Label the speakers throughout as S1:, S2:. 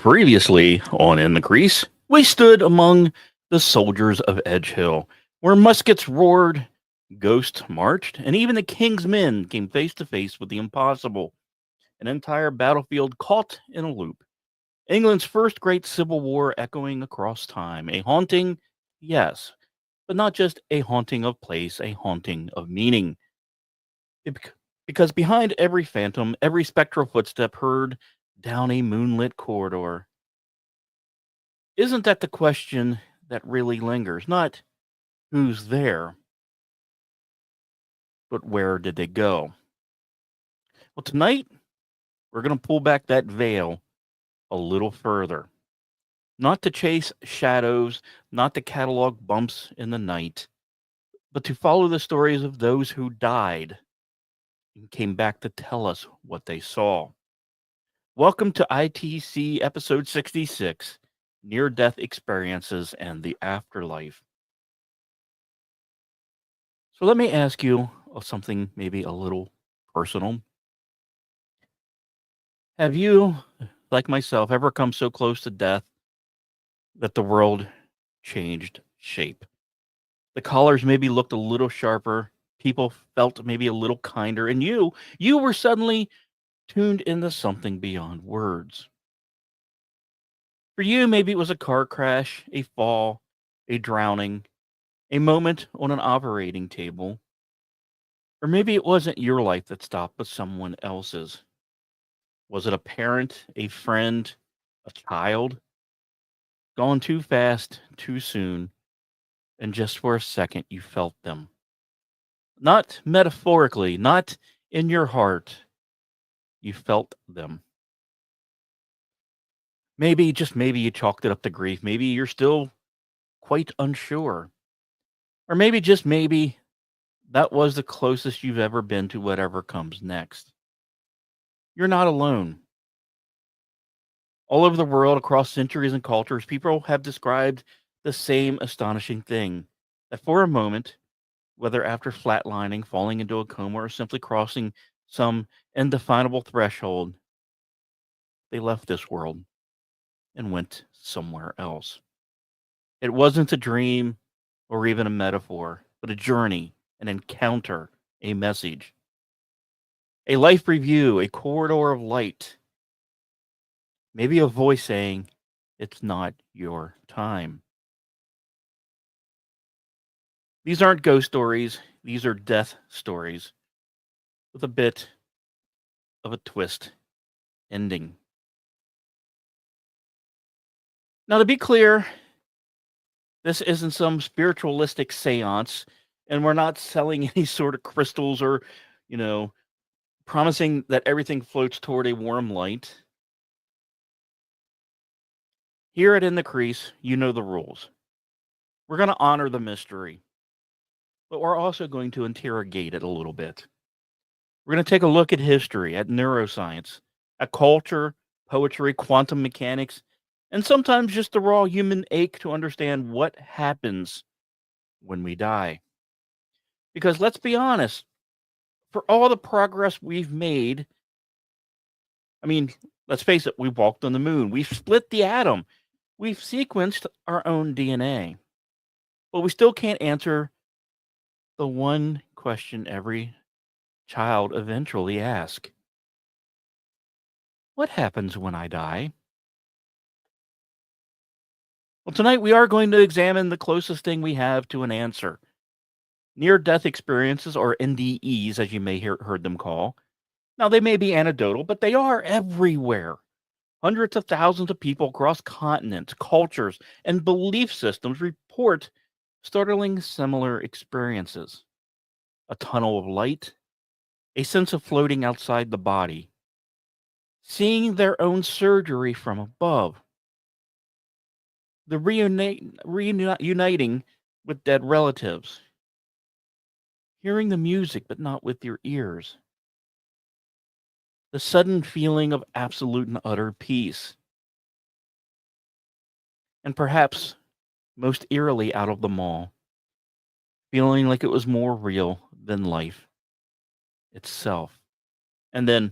S1: Previously on In the Crease, we stood among the soldiers of Edge Hill, where muskets roared, ghosts marched, and even the king's men came face to face with the impossible. An entire battlefield caught in a loop. England's first great civil war echoing across time. A haunting, yes, but not just a haunting of place, a haunting of meaning. Bec- Because behind every phantom, every spectral footstep heard down a moonlit corridor, isn't that the question that really lingers? Not who's there, but where did they go? Well, tonight we're going to pull back that veil a little further. Not to chase shadows, not to catalog bumps in the night, but to follow the stories of those who died and came back to tell us what they saw. Welcome to ITC episode 66, Near Death Experiences and the Afterlife. So let me ask you something maybe a little personal. Have you, like myself, ever come so close to death that the world changed shape? The collars maybe looked a little sharper, people felt maybe a little kinder, and you were suddenly tuned into something beyond words. For you, maybe it was a car crash, a fall, a drowning, a moment on an operating table, or maybe it wasn't your life that stopped, but someone else's. Was it a parent, a friend, a child? Gone too fast, too soon, and just for a second you felt them. Not metaphorically, not in your heart, you felt them. Maybe, just maybe, you chalked it up to grief. Maybe you're still quite unsure. Or maybe, just maybe, that was the closest you've ever been to whatever comes next. You're not alone. All over the world, across centuries and cultures, people have described the same astonishing thing, that for a moment, whether after flatlining, falling into a coma, or simply crossing some indefinable threshold, they left this world and went somewhere else. It wasn't a dream or even a metaphor, but a journey, an encounter, a message, a life review, a corridor of light, maybe a voice saying, "It's not your time." These aren't ghost stories, these are death stories with a bit of a twist ending. Now, to be clear, this isn't some spiritualistic seance, and we're not selling any sort of crystals or, you know, promising that everything floats toward a warm light. Here at In the Crease, you know the rules. We're going to honor the mystery, but we're also going to interrogate it a little bit. We're going to take a look at history, at neuroscience, at culture, poetry, quantum mechanics, and sometimes just the raw human ache to understand what happens when we die. Because let's be honest, for all the progress we've made, I mean, let's face it, we've walked on the moon, we've split the atom, we've sequenced our own DNA, but we still can't answer the one question every child eventually asks: what happens when I die? Well, tonight we are going to examine the closest thing we have to an answer. Near death experiences, or NDEs, as you may hear heard them call. Now, they may be anecdotal, but they are everywhere. Hundreds of thousands of people across continents, cultures, and belief systems report startling similar experiences. A tunnel of light, a sense of floating outside the body, seeing their own surgery from above, the reuniting with dead relatives, hearing the music but not with your ears, the sudden feeling of absolute and utter peace, and perhaps most eerily out of them all, feeling like it was more real than life itself. And then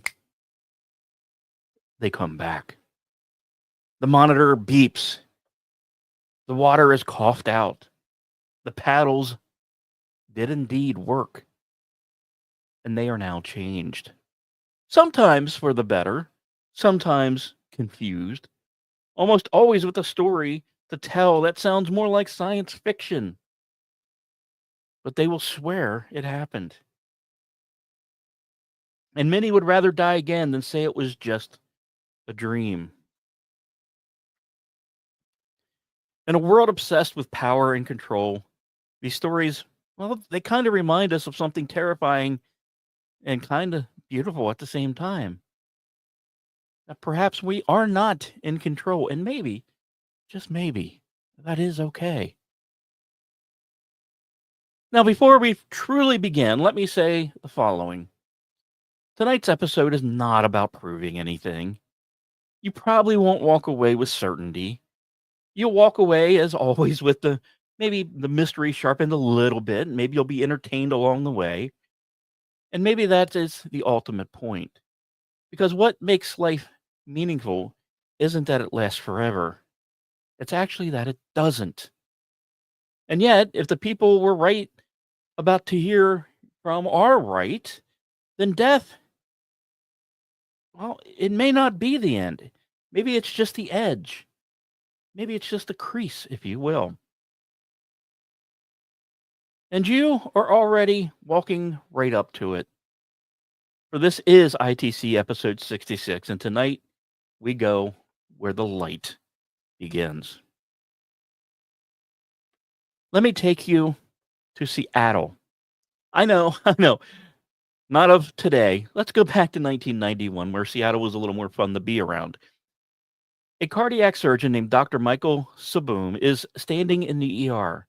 S1: they come back. The monitor beeps. The water is coughed out. The paddles did indeed work, and they are now changed. Sometimes for the better, sometimes confused, almost always with a story to tell that sounds more like science fiction, but they will swear it happened. And many would rather die again than say it was just a dream. In a world obsessed with power and control, these stories, well, they kind of remind us of something terrifying and kind of beautiful at the same time. That perhaps we are not in control, and maybe, just maybe, that is okay. Now, before we truly begin, let me say the following. Tonight's episode is not about proving anything. You probably won't walk away with certainty. You'll walk away, as always, with maybe the mystery sharpened a little bit. Maybe you'll be entertained along the way. And maybe that is the ultimate point. Because what makes life meaningful isn't that it lasts forever, it's actually that it doesn't. And yet, if the people we're right about to hear from are right, then death, well, it may not be the end. Maybe it's just the edge. Maybe it's just the crease, if you will. And you are already walking right up to it. For this is ITC episode 66, and tonight we go where the light begins. Let me take you to Seattle. I know, I know, not of today. Let's go back to 1991, where Seattle was a little more fun to be around. A cardiac surgeon named Dr. Michael Saboom is standing in the ER,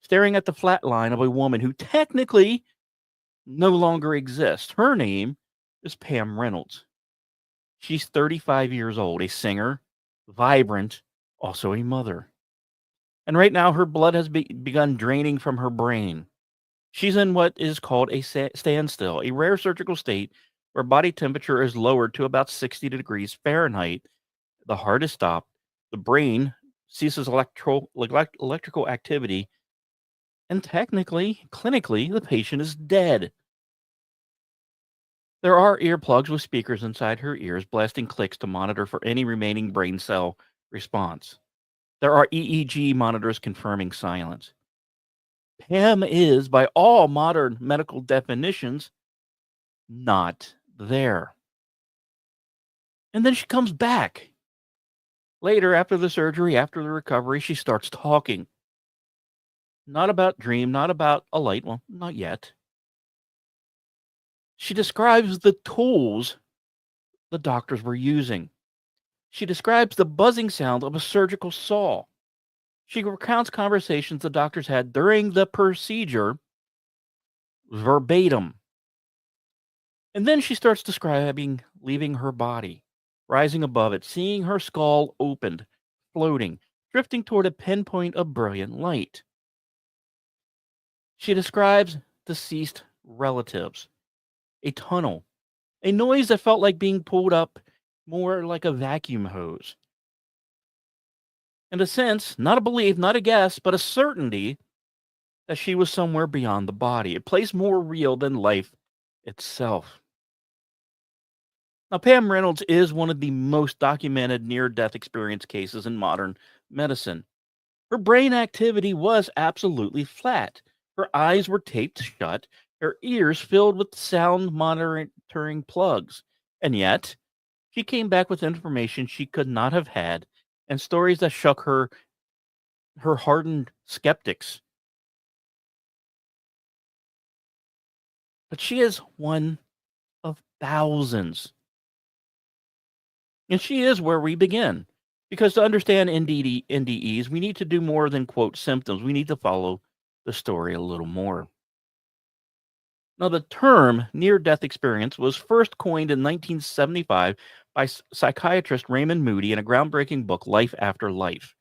S1: staring at the flat line of a woman who technically no longer exists. Her name is Pam Reynolds. She's 35 years old, a singer, vibrant, also a mother. And right now, her blood has begun draining from her brain. She's in what is called a standstill, a rare surgical state where body temperature is lowered to about 60 degrees Fahrenheit. The heart is stopped, the brain ceases electrical activity, and technically, clinically, the patient is dead. There are earplugs with speakers inside her ears, blasting clicks to monitor for any remaining brain cell response. There are EEG monitors confirming silence. Pam is, by all modern medical definitions, not there. And then she comes back. Later, after the surgery, after the recovery, she starts talking. Not about dream, not about a light, well, not yet. She describes the tools the doctors were using. She describes the buzzing sound of a surgical saw. She recounts conversations the doctors had during the procedure verbatim. And then she starts describing leaving her body, rising above it, seeing her skull opened, floating, drifting toward a pinpoint of brilliant light. She describes deceased relatives, a tunnel, a noise that felt like being pulled up more like a vacuum hose. In a sense, not a belief, not a guess, but a certainty that she was somewhere beyond the body, a place more real than life itself. Now, Pam Reynolds is one of the most documented near death experience cases in modern medicine. Her brain activity was absolutely flat. Her eyes were taped shut, her ears filled with sound monitoring plugs. And yet, she came back with information she could not have had and stories that shook her hardened skeptics. But she is one of thousands. And she is where we begin. Because to understand NDEs, we need to do more than quote symptoms. We need to follow the story a little more. Now, the term near death experience was first coined in 1975 by psychiatrist Raymond Moody in a groundbreaking book, Life After Life.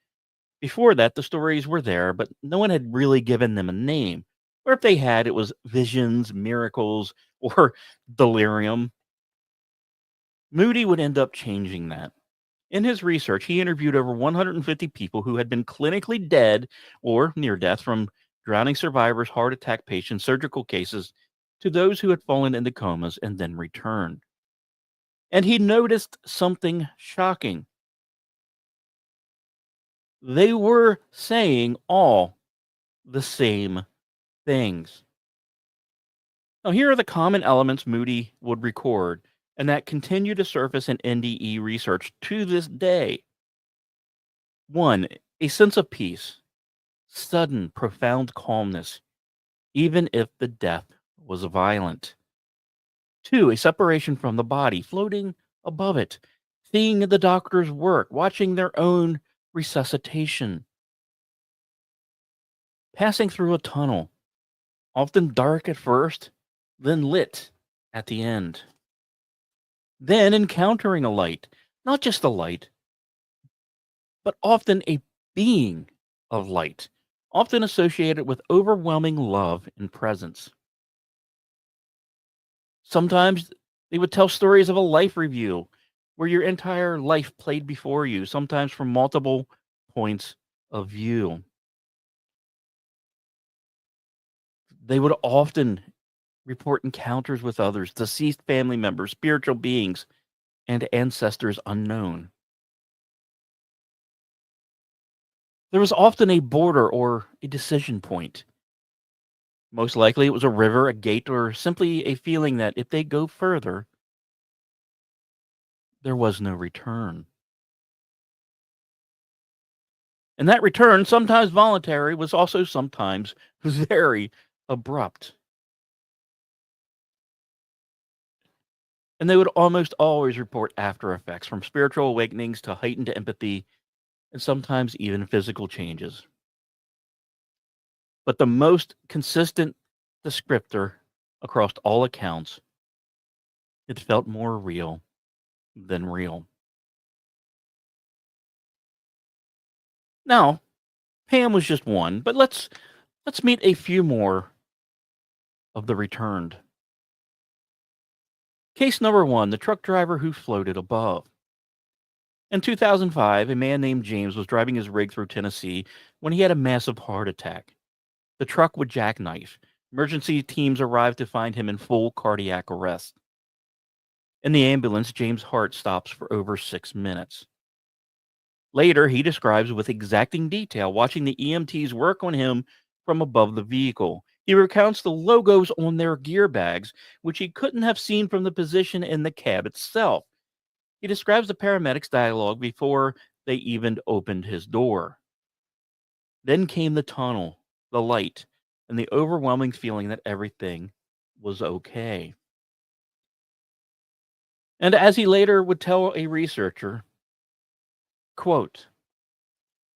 S1: Before that, the stories were there, but no one had really given them a name. Or if they had, it was visions, miracles, or delirium. Moody would end up changing that. In his research, he interviewed over 150 people who had been clinically dead or near death, from drowning survivors, heart attack patients, surgical cases, to those who had fallen into comas and then returned. And he noticed something shocking. They were saying all the same things. Now, here are the common elements Moody would record and that continue to surface in NDE research to this day. One, a sense of peace, sudden, profound calmness, even if the death was violent. Two, a separation from the body, floating above it, seeing the doctor's work, watching their own resuscitation, passing through a tunnel, often dark at first, then lit at the end. Then encountering a light, not just a light, but often a being of light, often associated with overwhelming love and presence. Sometimes they would tell stories of a life review where your entire life played before you, sometimes from multiple points of view. They would often report encounters with others, deceased family members, spiritual beings, and ancestors unknown. There was often a border or a decision point. Most likely it was a river, a gate, or simply a feeling that if they go further, there was no return. And that return, sometimes voluntary, was also sometimes very abrupt. And they would almost always report after effects, from spiritual awakenings to heightened empathy, and sometimes even physical changes. But the most consistent descriptor across all accounts, it felt more real than real. Now, Pam was just one, but let's meet a few more of the returned. Case number one, the truck driver who floated above. In 2005, a man named James was driving his rig through Tennessee when he had a massive heart attack. The truck would jackknife. Emergency teams arrived to find him in full cardiac arrest. In the ambulance, James' heart stops for over 6 minutes. Later, he describes with exacting detail watching the EMTs work on him from above the vehicle. He recounts the logos on their gear bags, which he couldn't have seen from the position in the cab itself. He describes the paramedics' dialogue before they even opened his door. Then came the tunnel, the light, and the overwhelming feeling that everything was okay. And as he later would tell a researcher, quote,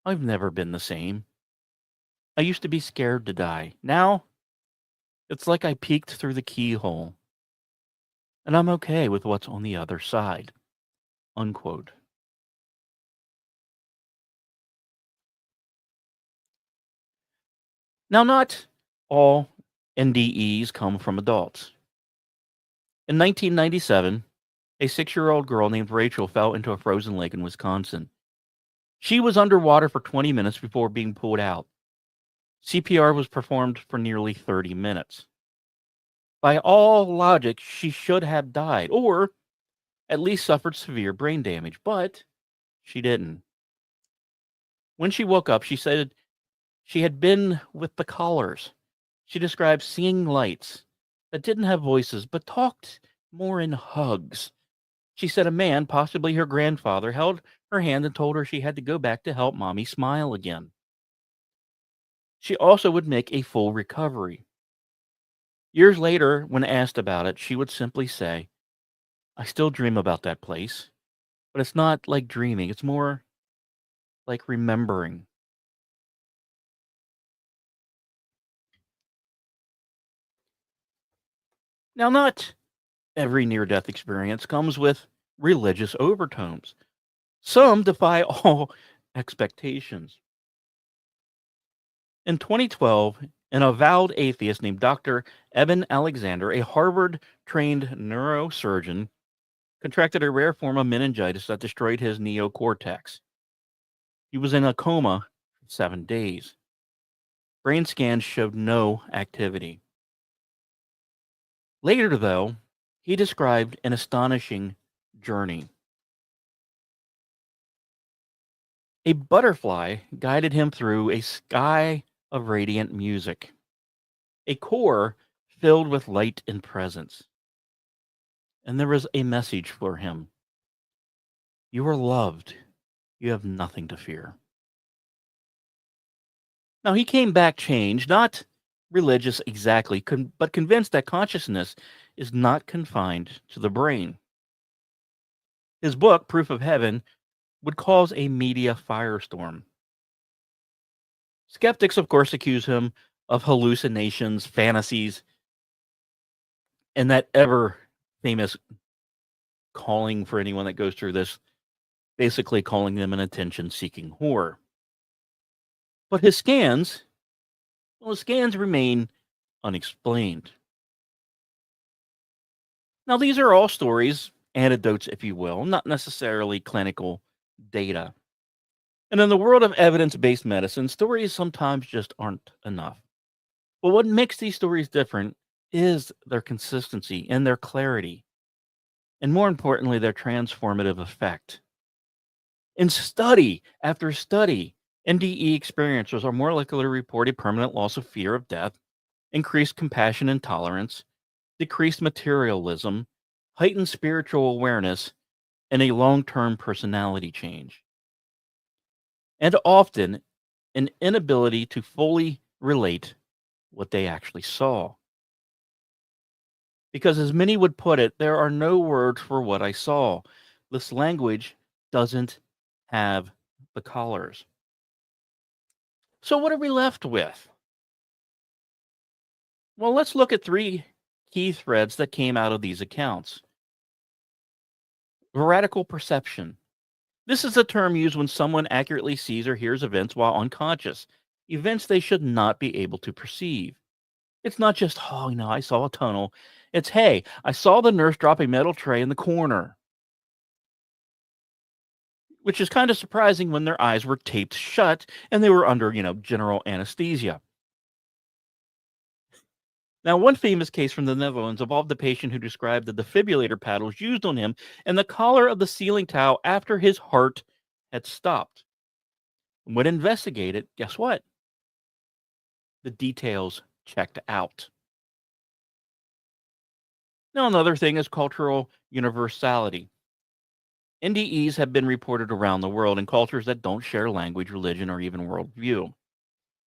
S1: I've never been the same. I used to be scared to die. Now, it's like I peeked through the keyhole, and I'm okay with what's on the other side. Unquote. Now, not all NDEs come from adults. In 1997, a 6-year-old girl named Rachel fell into a frozen lake in Wisconsin. She was underwater for 20 minutes before being pulled out. CPR was performed for nearly 30 minutes. By all logic, she should have died, or at least suffered severe brain damage, but she didn't. When she woke up, she said she had been with the callers. She described seeing lights that didn't have voices but talked more in hugs. She said a man, possibly her grandfather, held her hand and told her she had to go back to help mommy smile again. She also would make a full recovery. Years later, when asked about it, she would simply say, I still dream about that place, but it's not like dreaming, it's more like remembering. Now, not every near death experience comes with religious overtones. Some defy all expectations. In 2012, an avowed atheist named Dr. Eben Alexander, a Harvard trained neurosurgeon, contracted a rare form of meningitis that destroyed his neocortex. He was in a coma for 7 days. Brain scans showed no activity. Later, though, he described an astonishing journey. A butterfly guided him through a sky of radiant music, a core filled with light and presence. And there was a message for him: you are loved. You have nothing to fear. Now, he came back changed, not religious exactly, but convinced that consciousness is not confined to the brain. His book, Proof of Heaven, would cause a media firestorm. Skeptics, of course, accuse him of hallucinations, fantasies, and that ever famous calling for anyone that goes through this, basically calling them an attention seeking whore. But his scans, well, his scans remain unexplained. Now, these are all stories, anecdotes, if you will, not necessarily clinical data. And in the world of evidence based medicine, stories sometimes just aren't enough. But what makes these stories different is their consistency and their clarity, and more importantly, their transformative effect. In study after study, NDE experiencers are more likely to report a permanent loss of fear of death, increased compassion and tolerance, decreased materialism, heightened spiritual awareness, and a long term personality change. And often, an inability to fully relate what they actually saw. Because, as many would put it, there are no words for what I saw. This language doesn't have the colors. So, what are we left with? Well, let's look at three key threads that came out of these accounts. Radical perception. This is a term used when someone accurately sees or hears events while unconscious, events they should not be able to perceive. It's not just, oh, I saw a tunnel. It's, hey, I saw the nurse drop a metal tray in the corner, which is kind of surprising when their eyes were taped shut and they were under, general anesthesia. Now, one famous case from the Netherlands involved a patient who described the defibrillator paddles used on him and the collar of the ceiling towel after his heart had stopped. When investigated, guess what? The details checked out. Now, another thing is cultural universality. NDEs have been reported around the world in cultures that don't share language, religion, or even worldview.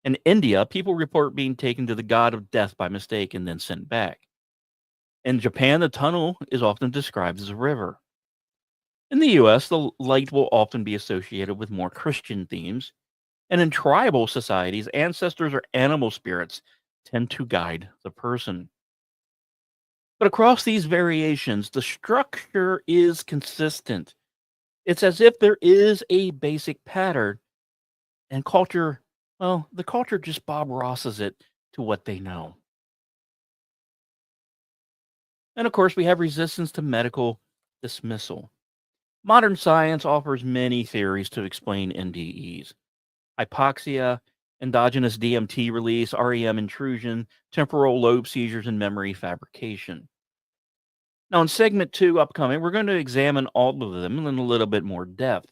S1: In India, people report being taken to the god of death by mistake and then sent back. In Japan, the tunnel is often described as a river. In the US, the light will often be associated with more Christian themes. And in tribal societies, ancestors or animal spirits tend to guide the person. But across these variations, the structure is consistent. It's as if there is a basic pattern, and culture, well, the culture just Bob Rosses it to what they know. And of course, we have resistance to medical dismissal. Modern science offers many theories to explain NDEs: hypoxia, endogenous DMT release, REM intrusion, temporal lobe seizures, and memory fabrication. Now, in segment 2 upcoming, we're going to examine all of them in a little bit more depth.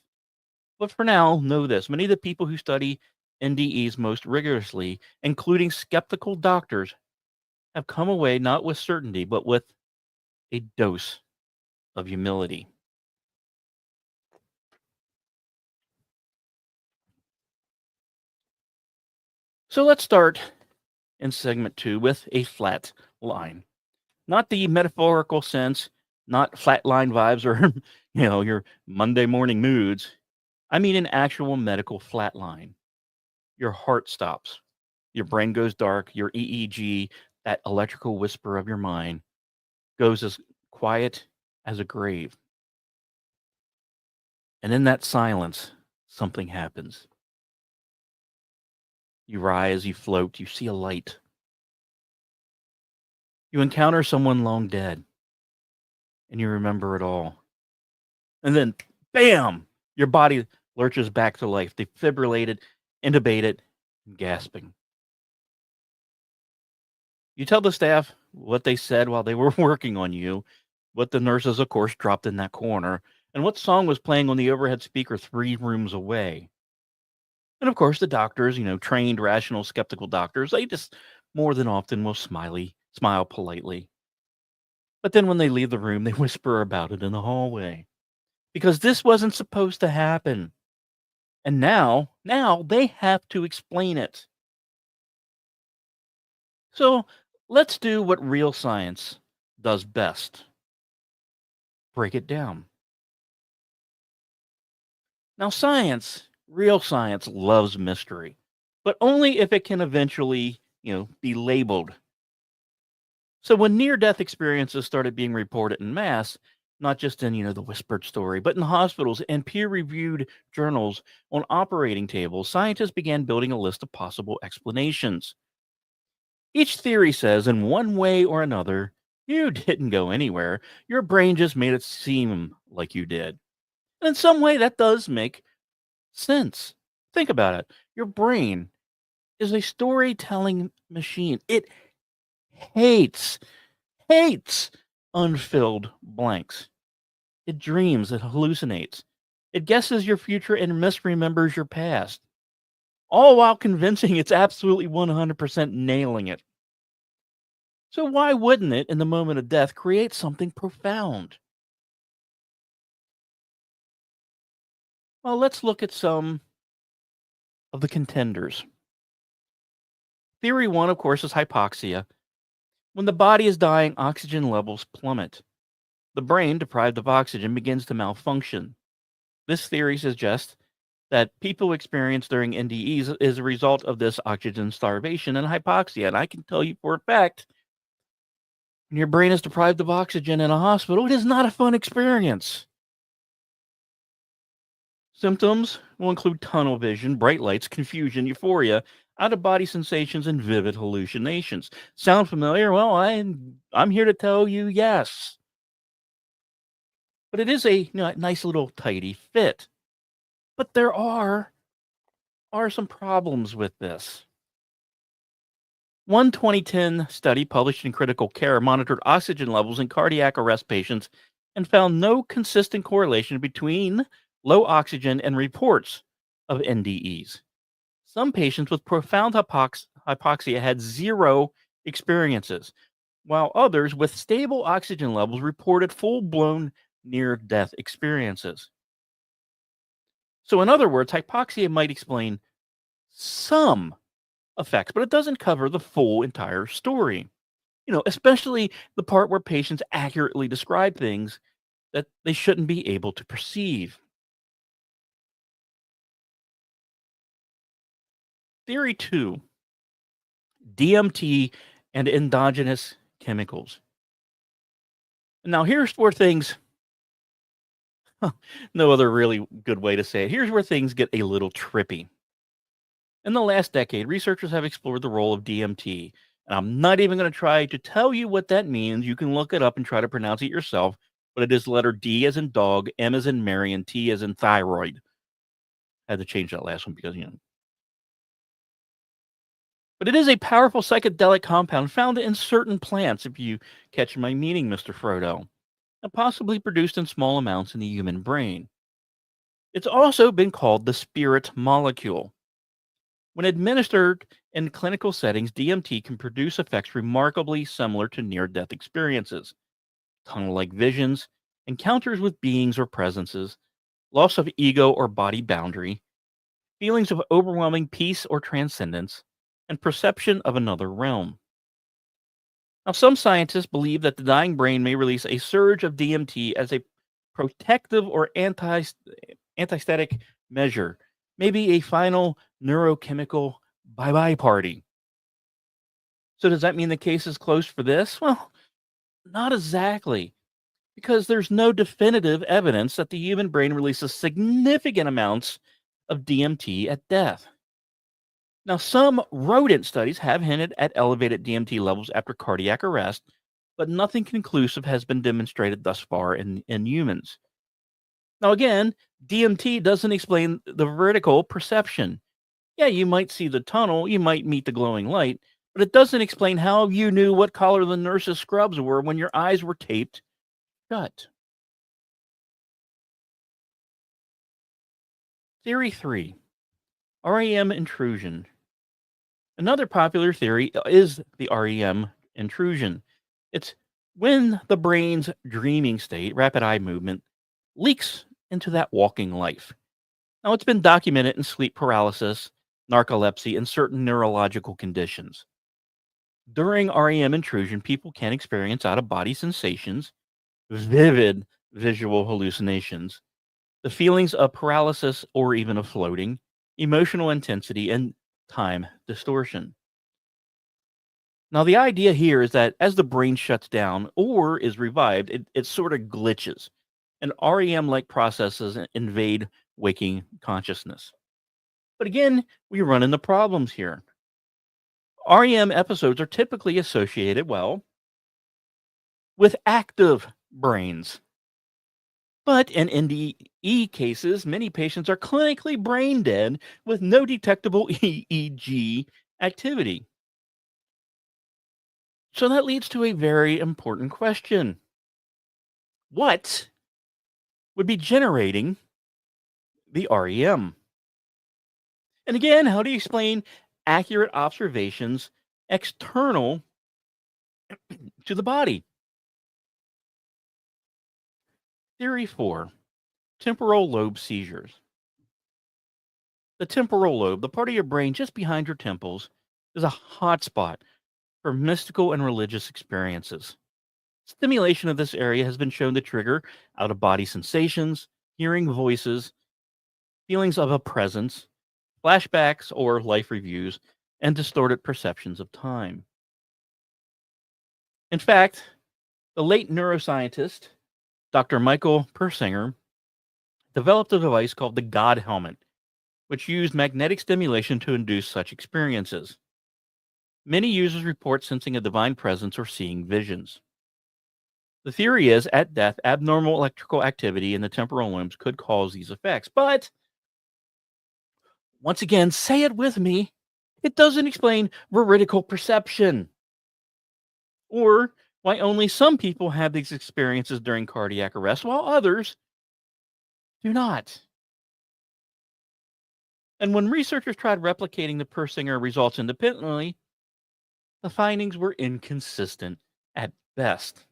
S1: But for now, know this: many of the people who study NDEs most rigorously, including skeptical doctors, have come away not with certainty, but with a dose of humility. So let's start in segment 2 with a flat line. Not the metaphorical sense, not flatline vibes or your Monday morning moods. I mean an actual medical flatline. Your heart stops. Your brain goes dark. Your EEG, that electrical whisper of your mind, goes as quiet as a grave. And in that silence, something happens. You rise, you float, you see a light. You encounter someone long dead, and you remember it all. And then, bam, your body lurches back to life, defibrillated, intubated, and gasping. You tell the staff what they said while they were working on you, what the nurses, of course, dropped in that corner, and what song was playing on the overhead speaker 3 rooms away. And of course, the doctors, trained, rational, skeptical doctors, they just more than often will smile politely. But then when they leave the room, they whisper about it in the hallway because this wasn't supposed to happen. And now they have to explain it. So let's do what real science does best: break it down. Now, real science loves mystery, but only if it can eventually, be labeled. So when near death experiences started being reported in mass, not just in, the whispered story, but in hospitals and peer reviewed journals on operating tables, scientists began building a list of possible explanations. Each theory says, in one way or another, you didn't go anywhere. Your brain just made it seem like you did. And in some way, that does make sense. Think about it. Your brain is a storytelling machine. It hates, hates unfilled blanks. It dreams, it hallucinates, it guesses your future and misremembers your past, all while convincing it's absolutely 100% nailing it. So, why wouldn't it, in the moment of death, create something profound? Well, let's look at some of the contenders. Theory one, of course, is hypoxia. When the body is dying, oxygen levels plummet. The brain, deprived of oxygen, begins to malfunction. This theory suggests that people experience during NDEs is a result of this oxygen starvation and hypoxia. And I can tell you for a fact, when your brain is deprived of oxygen in a hospital, it is not a fun experience. Symptoms will include tunnel vision, bright lights, confusion, euphoria, out of body sensations, and vivid hallucinations. Sound familiar? Well, I'm here to tell you yes. But it is a nice little tidy fit. But there are some problems with this. One 2010 study published in Critical Care monitored oxygen levels in cardiac arrest patients and found no consistent correlation between low oxygen and reports of NDEs. Some patients with profound hypoxia had zero experiences, while others with stable oxygen levels reported full blown near death experiences. So, in other words, hypoxia might explain some effects, but it doesn't cover the full entire story. Especially the part where patients accurately describe things that they shouldn't be able to perceive. Theory two: DMT and endogenous chemicals. Now, here's where things, no other really good way to say it, here's where things get a little trippy. In the last decade, researchers have explored the role of DMT, and I'm not even going to try to tell you what that means. You can look it up and try to pronounce it yourself, but it is letter D as in dog, M as in Mary, and T as in thyroid. Had to change that last one because, But it is a powerful psychedelic compound found in certain plants, if you catch my meaning, Mr. Frodo, and possibly produced in small amounts in the human brain. It's also been called the spirit molecule. When administered in clinical settings, DMT can produce effects remarkably similar to near death experiences: tunnel like visions, encounters with beings or presences, loss of ego or body boundary, feelings of overwhelming peace or transcendence, and perception of another realm. Now, some scientists believe that the dying brain may release a surge of DMT as a protective or antistatic measure, maybe a final neurochemical bye bye party. So, does that mean the case is closed for this? Well, not exactly, because there's no definitive evidence that the human brain releases significant amounts of DMT at death. Now, some rodent studies have hinted at elevated DMT levels after cardiac arrest, but nothing conclusive has been demonstrated thus far in humans. Now, again, DMT doesn't explain the vertical perception. Yeah, you might see the tunnel, you might meet the glowing light, but it doesn't explain how you knew what color the nurse's scrubs were when your eyes were taped shut. Theory 3, REM intrusion. Another popular theory is the REM intrusion. It's when the brain's dreaming state, rapid eye movement, leaks into that walking life. Now, it's been documented in sleep paralysis, narcolepsy, and certain neurological conditions. During REM intrusion, people can experience out of body sensations, vivid visual hallucinations, the feelings of paralysis or even of floating, emotional intensity, and time distortion. Now, the idea here is that as the brain shuts down or is revived, it sort of glitches, and REM like processes invade waking consciousness. But again, we run into problems here. REM episodes are typically associated, well, with active brains. But in NDE cases, many patients are clinically brain dead with no detectable EEG activity. So that leads to a very important question. What would be generating the REM? And again, how do you explain accurate observations external to the body? Theory 4, temporal lobe seizures. The temporal lobe, the part of your brain just behind your temples, is a hotspot for mystical and religious experiences. Stimulation of this area has been shown to trigger out of body sensations, hearing voices, feelings of a presence, flashbacks or life reviews, and distorted perceptions of time. In fact, the late neuroscientist, Dr. Michael Persinger, developed a device called the God Helmet, which used magnetic stimulation to induce such experiences. Many users report sensing a divine presence or seeing visions. The theory is at death, abnormal electrical activity in the temporal lobes could cause these effects. But once again, say it with me, it doesn't explain veridical perception or why only some people have these experiences during cardiac arrest while others do not. And when researchers tried replicating the Persinger results independently, the findings were inconsistent at best.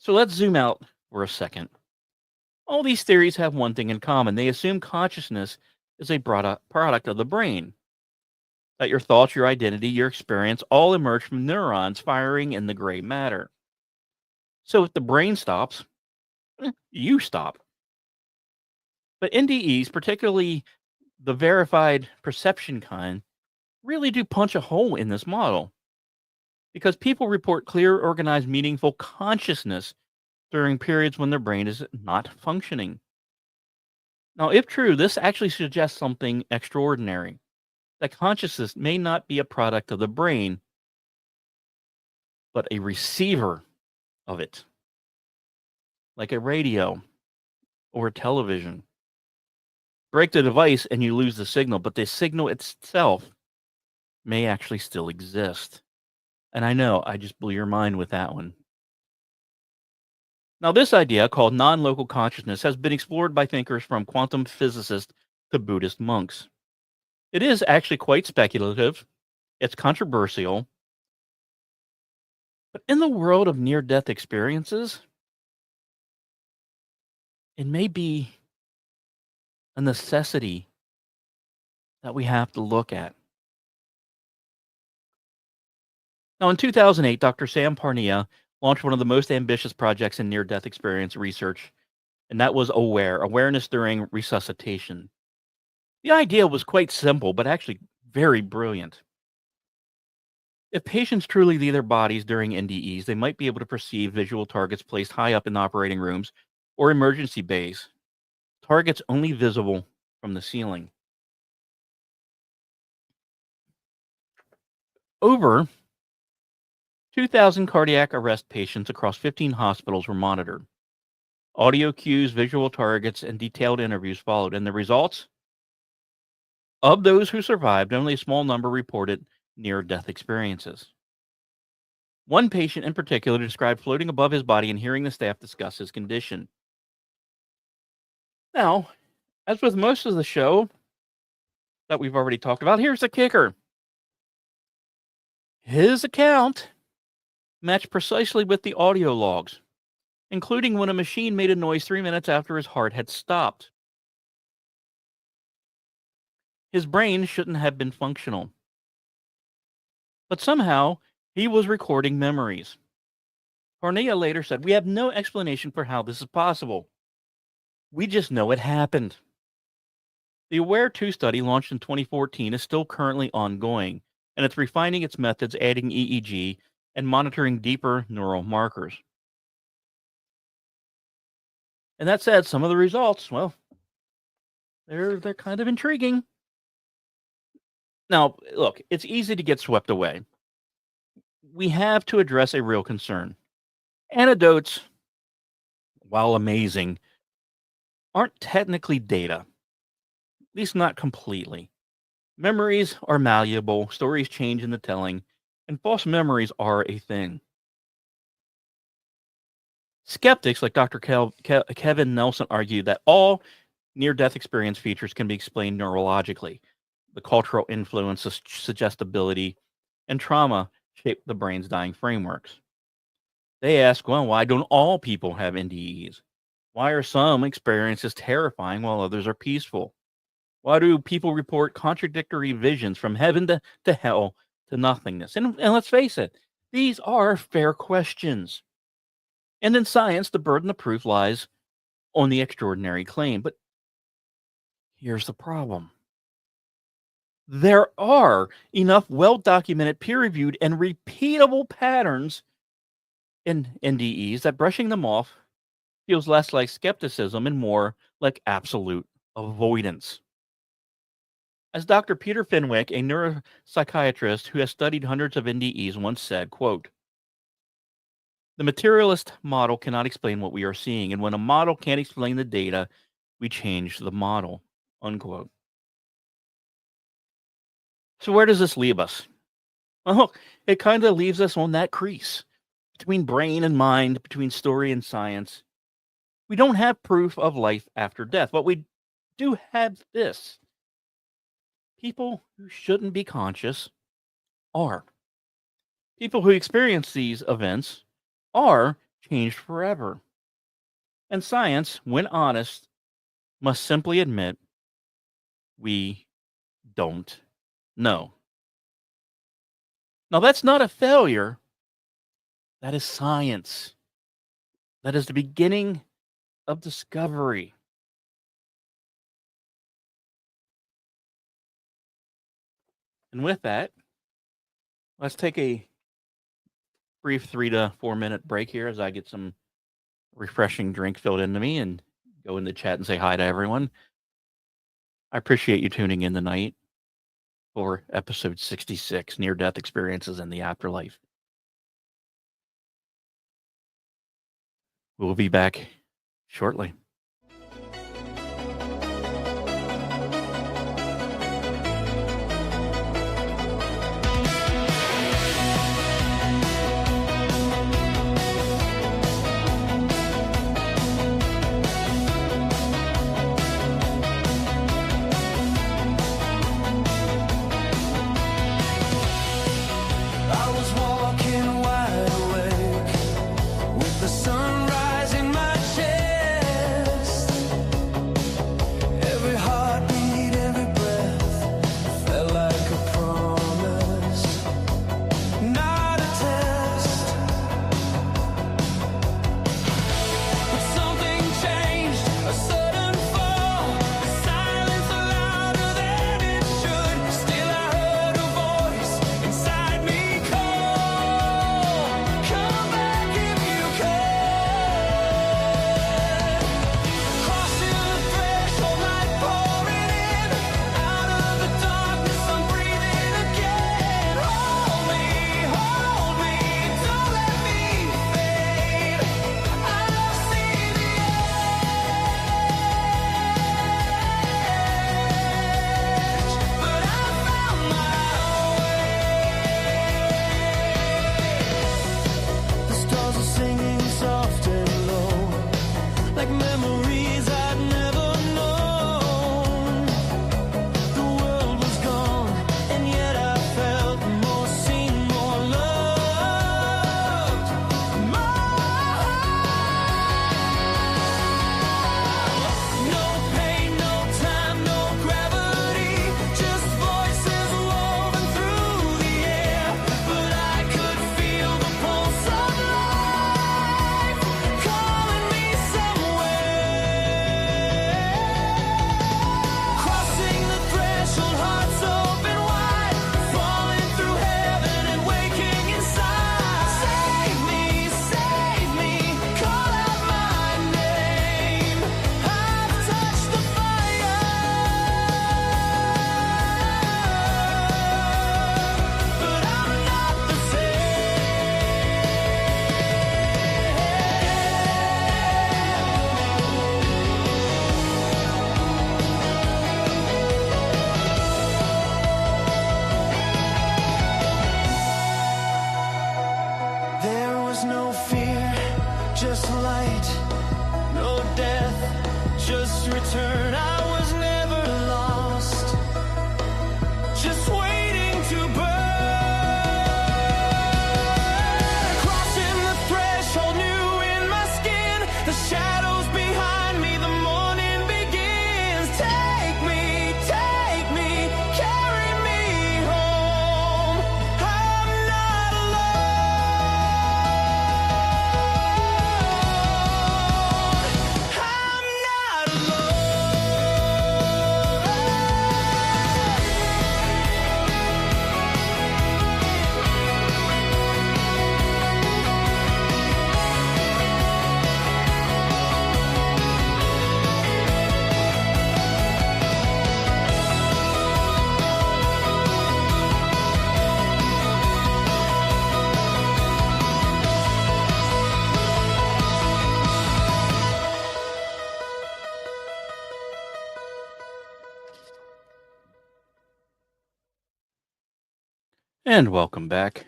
S1: So let's zoom out for a second. All these theories have one thing in common. They assume consciousness is a product of the brain, that your thoughts, your identity, your experience all emerge from neurons firing in the gray matter. So if the brain stops, you stop. But NDEs, particularly the verified perception kind, really do punch a hole in this model because people report clear, organized, meaningful consciousness during periods when their brain is not functioning. Now, if true, this actually suggests something extraordinary, that consciousness may not be a product of the brain, but a receiver of it, like a radio or a television. Break the device and you lose the signal, but the signal itself may actually still exist. And I know I just blew your mind with that one. Now, this idea called non local consciousness has been explored by thinkers from quantum physicists to Buddhist monks. It is actually quite speculative, it's controversial, but in the world of near death experiences, it may be a necessity that we have to look at. Now, in 2008, Dr. Sam Parnia launched one of the most ambitious projects in near death experience research, and that was awareness during resuscitation. The idea was quite simple, but actually very brilliant. If patients truly leave their bodies during NDEs, they might be able to perceive visual targets placed high up in operating rooms or emergency bays, targets only visible from the ceiling. Over 2,000 cardiac arrest patients across 15 hospitals were monitored. Audio cues, visual targets, and detailed interviews followed. And the results? Of those who survived, only a small number reported near-death experiences. One patient in particular described floating above his body and hearing the staff discuss his condition. Now, as with most of the show that we've already talked about, here's the kicker. His account matched precisely with the audio logs, including when a machine made a noise 3 minutes after his heart had stopped. His brain shouldn't have been functional. But somehow, he was recording memories. Hornia later said, "We have no explanation for how this is possible. We just know it happened." The AWARE-2 study, launched in 2014, is still currently ongoing, and it's refining its methods, adding EEG, and monitoring deeper neural markers. And that said, some of the results, well, they're kind of intriguing. Now, look, it's easy to get swept away. We have to address a real concern. Anecdotes, while amazing, aren't technically data, at least not completely. Memories are malleable, stories change in the telling, and false memories are a thing. Skeptics like Dr. Kevin Nelson argue that all near-death experience features can be explained neurologically. The cultural influences, suggestibility, and trauma shape the brain's dying frameworks. They ask, well, why don't all people have NDEs? Why are some experiences terrifying while others are peaceful? Why do people report contradictory visions from heaven to hell to nothingness? And let's face it, these are fair questions. And in science, the burden of proof lies on the extraordinary claim. But here's the problem. There are enough well-documented, peer-reviewed, and repeatable patterns in NDEs that brushing them off feels less like skepticism and more like absolute avoidance. As Dr. Peter Fenwick, a neuropsychiatrist who has studied hundreds of NDEs, once said, quote, "The materialist model cannot explain what we are seeing, and when a model can't explain the data, we change the model," unquote. So where does this leave us? Well, it kind of leaves us on that crease between brain and mind, between story and science. We don't have proof of life after death, but we do have this. People who shouldn't be conscious are. People who experience these events are changed forever. And science, when honest, must simply admit we don't know. Now, that's not a failure. That is science. That is the beginning of discovery. And with that, let's take a brief 3 to 4 minute break here as I get some refreshing drink filled into me and go in the chat and say hi to everyone. I appreciate you tuning in tonight for episode 66, Near-Death Experiences in the Afterlife. We'll be back shortly.
S2: Sunrise in my chest. just light, no death, just return. I was never lost, just waiting to burn. Crossing the threshold, new in my skin, the shadows behind me, the morning begins. Take me, carry me home. I'm not alone. I'm not
S1: And welcome back.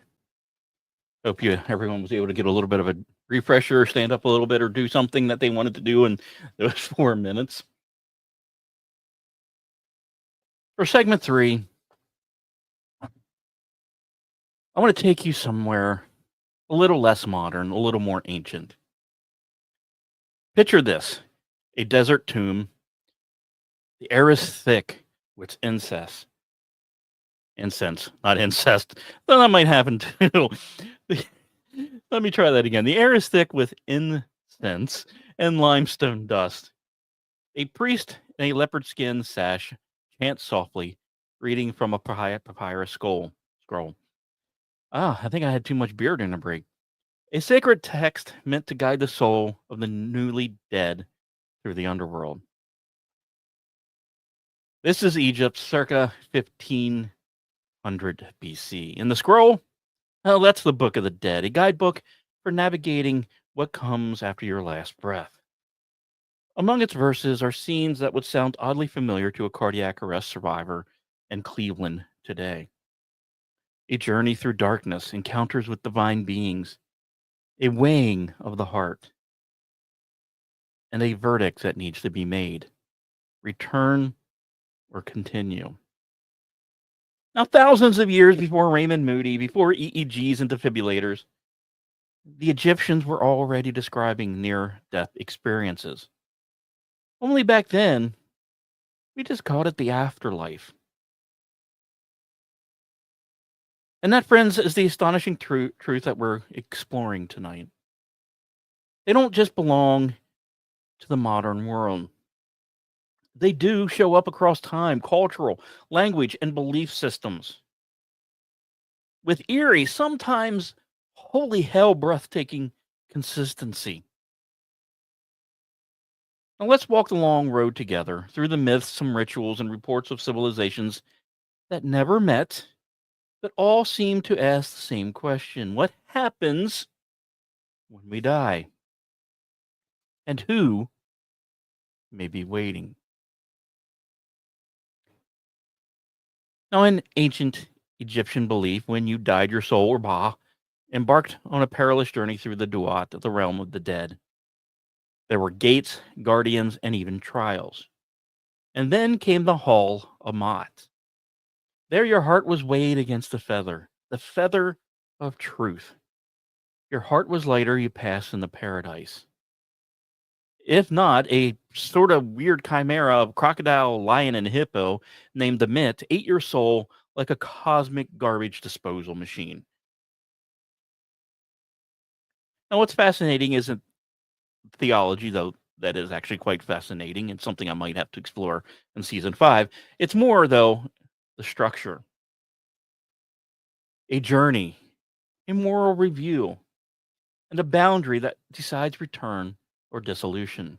S1: Hope everyone was able to get a little bit of a refresher, stand up a little bit, or do something that they wanted to do in those 4 minutes. For segment 3, I want to take you somewhere a little less modern, a little more ancient. Picture this: a desert tomb. The air is thick with incense. Incense, not incest. Though that might happen too. Let me try that again. The air is thick with incense and limestone dust. A priest in a leopard skin sash chants softly, reading from a papyrus scroll. I think I had too much beer during the break. A sacred text meant to guide the soul of the newly dead through the underworld. This is Egypt, circa 1500 BC. In the scroll, well, that's the Book of the Dead, a guidebook for navigating what comes after your last breath. Among its verses are scenes that would sound oddly familiar to a cardiac arrest survivor in Cleveland today. A journey through darkness, encounters with divine beings, a weighing of the heart, and a verdict that needs to be made: return or continue. Now, thousands of years before Raymond Moody, before EEGs and defibrillators, the Egyptians were already describing near-death experiences. Only back then, we just called it the afterlife. And that, friends, is the astonishing truth that we're exploring tonight. They don't just belong to the modern world. They do show up across time, cultural, language, and belief systems. With eerie, sometimes holy hell breathtaking consistency. Now let's walk the long road together through the myths, some rituals, and reports of civilizations that never met, but all seem to ask the same question: what happens when we die? And who may be waiting? Now, in ancient Egyptian belief, when you died, your soul, or Ba, embarked on a perilous journey through the Duat, the realm of the dead. There were gates, guardians, and even trials. And then came the Hall of Mot. There your heart was weighed against the feather of truth. Your heart was lighter, you passed into paradise. If not, a sort of weird chimera of crocodile, lion, and hippo named the Mit ate your soul like a cosmic garbage disposal machine. Now, what's fascinating isn't theology, though that is actually quite fascinating and something I might have to explore in season 5. It's more, though, the structure, a journey, a moral review, and a boundary that decides return or dissolution.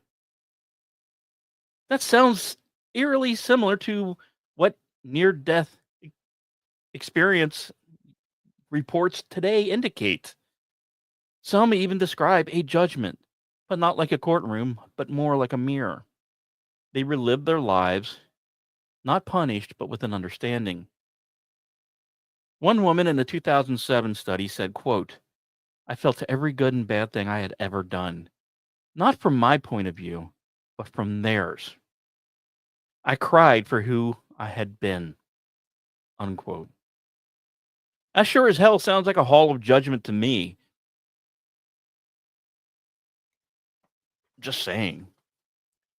S1: That sounds eerily similar to what near-death experience reports today indicate. Some even describe a judgment, but not like a courtroom, but more like a mirror. They relive their lives, not punished, but with an understanding. One woman in a 2007 study said, quote, I felt every good and bad thing I had ever done, not from my point of view, but from theirs. I cried for who I had been. Unquote. That sure as hell sounds like a hall of judgment to me. Just saying.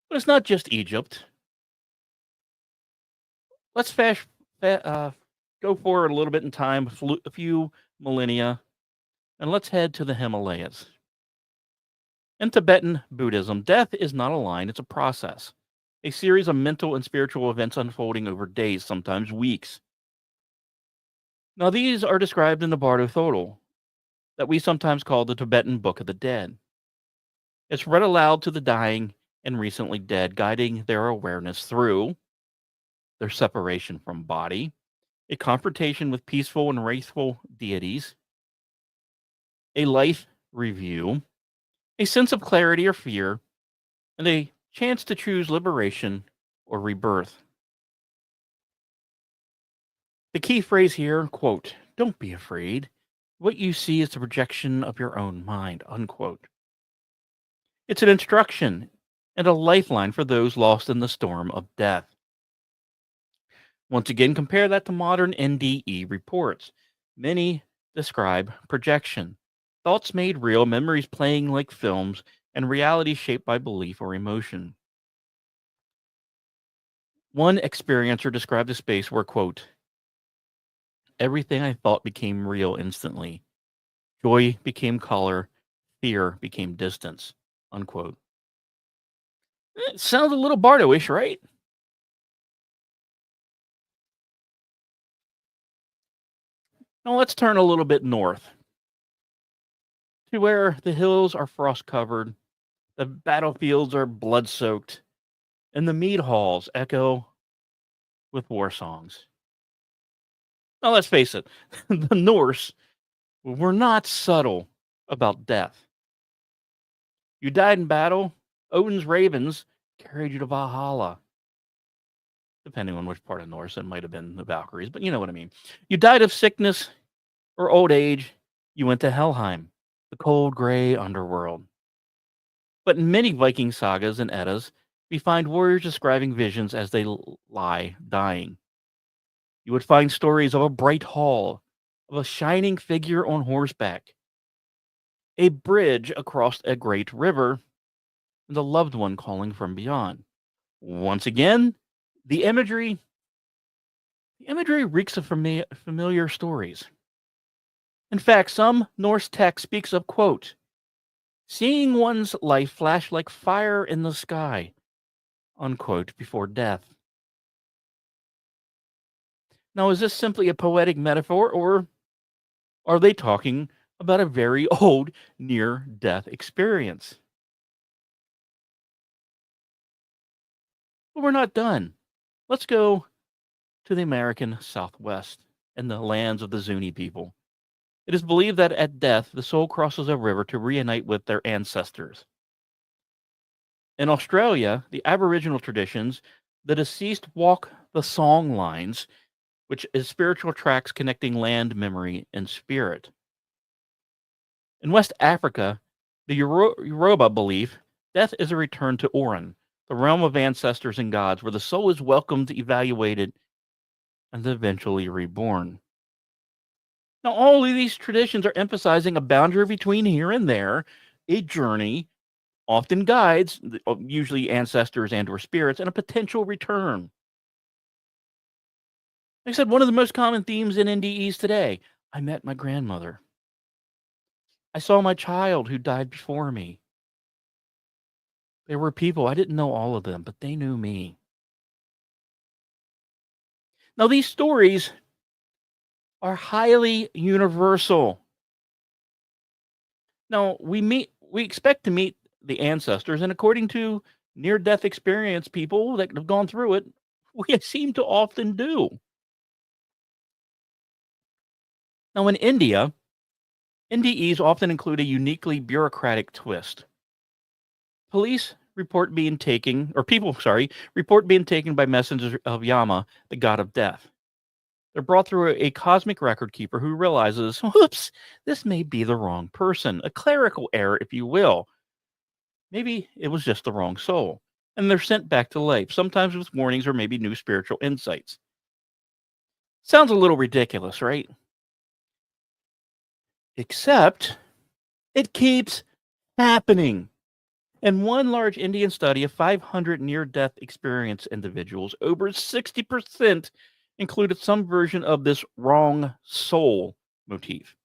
S1: But it's not just Egypt. Let's go forward a little bit in time, a few millennia, and let's head to the Himalayas. In Tibetan Buddhism, death is not a line, it's a process, a series of mental and spiritual events unfolding over days, sometimes weeks. Now, these are described in the Bardo Thodol, that we sometimes call the Tibetan Book of the Dead. It's read aloud to the dying and recently dead, guiding their awareness through their separation from body, a confrontation with peaceful and wrathful deities, a life review, a sense of clarity or fear, and a chance to choose liberation or rebirth. The key phrase here, quote, don't be afraid. What you see is the projection of your own mind, unquote. It's an instruction and a lifeline for those lost in the storm of death. Once again, compare that to modern NDE reports. Many describe projection, thoughts made real, memories playing like films, and reality shaped by belief or emotion. One experiencer described a space where, quote, everything I thought became real instantly. Joy became color, fear became distance, unquote. It sounds a little Bardo-ish, right? Now let's turn a little bit north to where the hills are frost covered, the battlefields are blood soaked, and the mead halls echo with war songs. Now let's face it, the Norse were not subtle about death. You died in battle, Odin's ravens carried you to Valhalla. Depending on which part of Norse, it might have been the Valkyries, but you know what I mean. You died of sickness or old age, you went to Helheim, the cold gray underworld. But in many Viking sagas and Eddas, we find warriors describing visions as they lie dying. You would find stories of a bright hall, of a shining figure on horseback, a bridge across a great river, and a loved one calling from beyond. Once again, the imagery reeks of familiar stories. In fact, some Norse text speaks of, quote, seeing one's life flash like fire in the sky, unquote, before death. Now, is this simply a poetic metaphor, or are they talking about a very old near death experience? But we're not done. Let's go to the American Southwest and the lands of the Zuni people. It is believed that at death, the soul crosses a river to reunite with their ancestors. In Australia, the Aboriginal traditions, the deceased walk the song lines, which is spiritual tracks connecting land, memory, and spirit. In West Africa, the Yoruba belief death is a return to Oran, the realm of ancestors and gods, where the soul is welcomed, evaluated, and eventually reborn. Now, all of these traditions are emphasizing a boundary between here and there, a journey, often guides, usually ancestors and or spirits, and a potential return. Like I said, one of the most common themes in NDEs today. I met my grandmother. I saw my child who died before me. There were people, I didn't know all of them, but they knew me. Now, these stories are highly universal. Now, we expect to meet the ancestors, and according to near-death experience people that have gone through it, we seem to often do. Now, in India, NDEs often include a uniquely bureaucratic twist. Police report being taken, or people, sorry, report being taken by messengers of Yama, the god of death. They're brought through a cosmic record keeper who realizes, whoops, this may be the wrong person, a clerical error, if you will. Maybe it was just the wrong soul. And they're sent back to life, sometimes with warnings or maybe new spiritual insights. Sounds a little ridiculous, right? Except it keeps happening. In one large Indian study of 500 near death experience individuals, over 60% included some version of this wrong soul motif.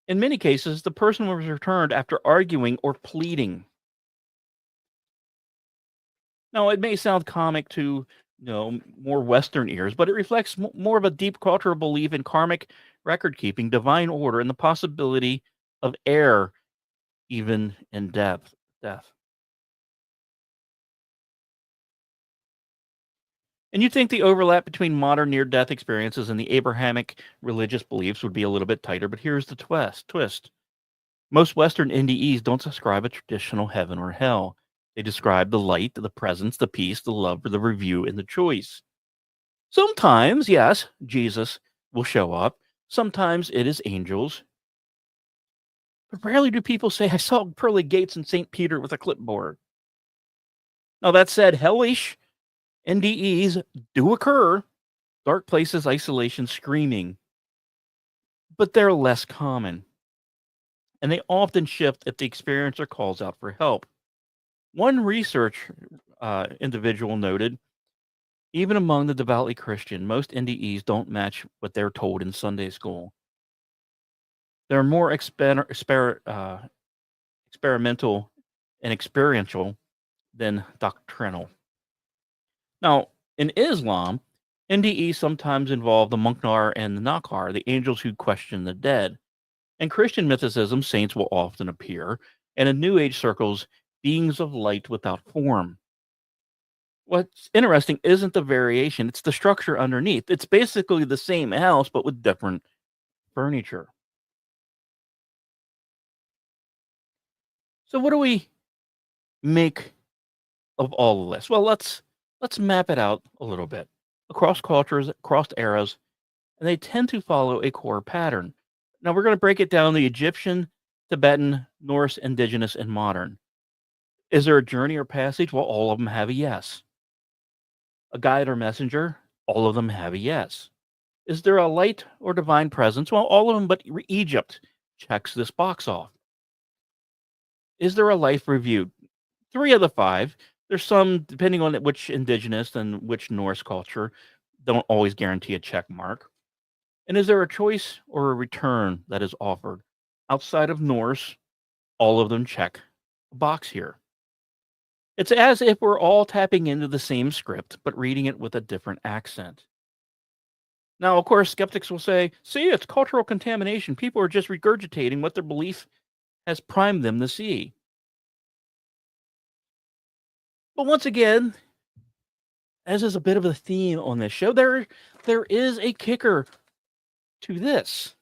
S1: In many cases, the person was returned after arguing or pleading. Now, it may sound comic to more Western ears, but it reflects more of a deep cultural belief in karmic record keeping, divine order, and the possibility of error even in death. And you think the overlap between modern near-death experiences and the Abrahamic religious beliefs would be a little bit tighter, but here's the twist. Most Western NDEs don't describe a traditional heaven or hell. They describe the light, the presence, the peace, the love, the review, and the choice. Sometimes, yes, Jesus will show up. Sometimes it is angels. But rarely do people say, I saw pearly gates and St. Peter with a clipboard. Now, that said, hellish NDEs do occur. Dark places, isolation, screaming. But they're less common. And they often shift if the experiencer calls out for help. One research individual noted, even among the devoutly Christian, most NDEs don't match what they're told in Sunday school. They're more experimental and experiential than doctrinal. Now, in Islam, NDEs sometimes involve the Munkar and the Nakar, the angels who question the dead. In Christian mythicism, saints will often appear, and in New Age circles, beings of light without form. What's interesting isn't the variation, it's the structure underneath. It's basically the same house, but with different furniture. So what do we make of all of this? Well, let's map it out a little bit. Across cultures, across eras, and they tend to follow a core pattern. Now we're going to break it down: the Egyptian, Tibetan, Norse, indigenous, and modern. Is there a journey or passage? Well, all of them have a yes. A guide or messenger? All of them have a yes. Is there a light or divine presence? Well, all of them but Egypt checks this box off. Is there a life review? 3 of the 5. There's some, depending on which indigenous and which Norse culture, don't always guarantee a check mark. And is there a choice or a return that is offered? Outside of Norse, all of them check a box here. It's as if we're all tapping into the same script, but reading it with a different accent. Now, of course, skeptics will say, see, it's cultural contamination. People are just regurgitating what their belief has primed them to see. But once again, as is a bit of a theme on this show, there is a kicker to this.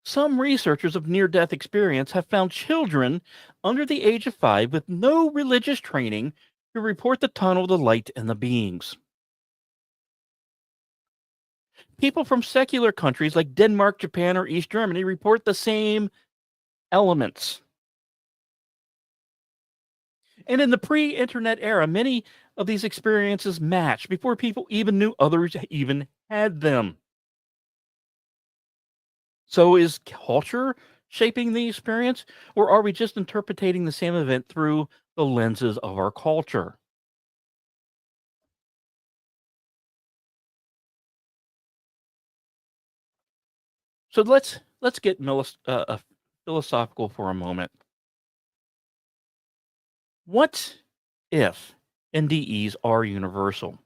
S1: Some researchers of near-death experience have found children under the age of 5 with no religious training who report the tunnel, the light, and the beings. People from secular countries like Denmark, Japan, or East Germany report the same elements. And in the pre-internet era, many of these experiences matched before people even knew others even had them. So is culture shaping the experience, or are we just interpreting the same event through the lenses of our culture? So let's get philosophical for a moment. What if NDEs are universal?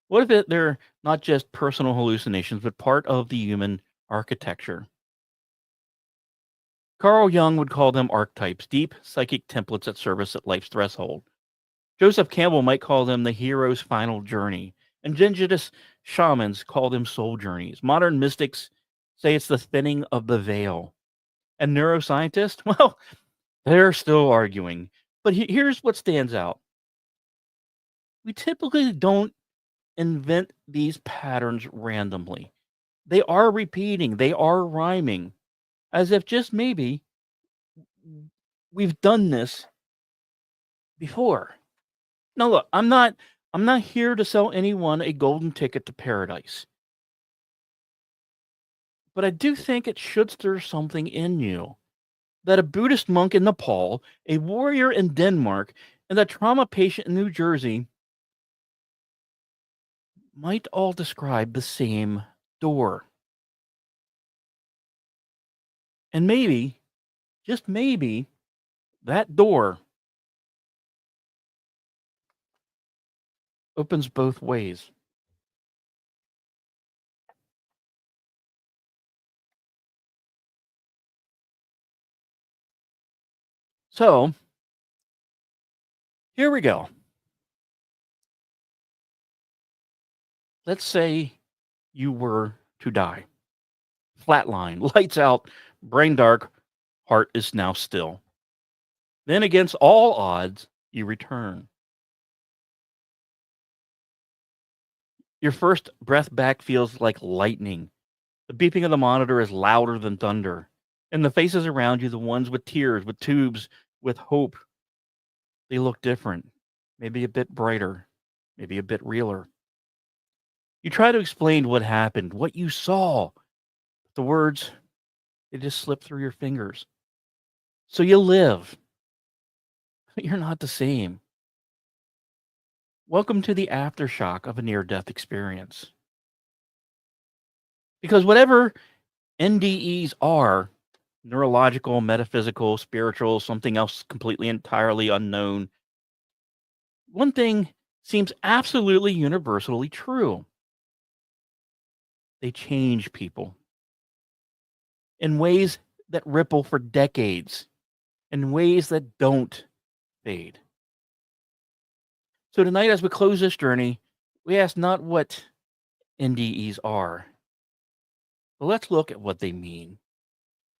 S1: What if they're not just personal hallucinations, but part of the human architecture? Carl Jung would call them archetypes, deep psychic templates that service at life's threshold. Joseph Campbell might call them the hero's final journey. Indigenous shamans call them soul journeys. Modern mystics say it's the thinning of the veil. And neuroscientists, well, they're still arguing. But here's what stands out. We typically don't invent these patterns randomly. They are repeating, they are rhyming, as if just maybe we've done this before. Now look, I'm not here to sell anyone a golden ticket to paradise. But I do think it should stir something in you that a Buddhist monk in Nepal, a warrior in Denmark, and a trauma patient in New Jersey might all describe the same door. And maybe, just maybe, that door opens both ways. So, here we go. Let's say you were to die. Flatline, lights out, brain dark, heart is now still. Then, against all odds, you return. Your first breath back feels like lightning. The beeping of the monitor is louder than thunder. And the faces around you, the ones with tears, with tubes, with hope, they look different. Maybe a bit brighter, maybe a bit realer. You try to explain what happened, what you saw. The words, they just slip through your fingers. So you live, but you're not the same. Welcome to the aftershock of a near death experience. Because whatever NDEs are, neurological, metaphysical, spiritual, something else completely entirely unknown, one thing seems absolutely universally true. They change people in ways that ripple for decades, in ways that don't fade. So tonight, as we close this journey, we ask not what NDEs are, but let's look at what they mean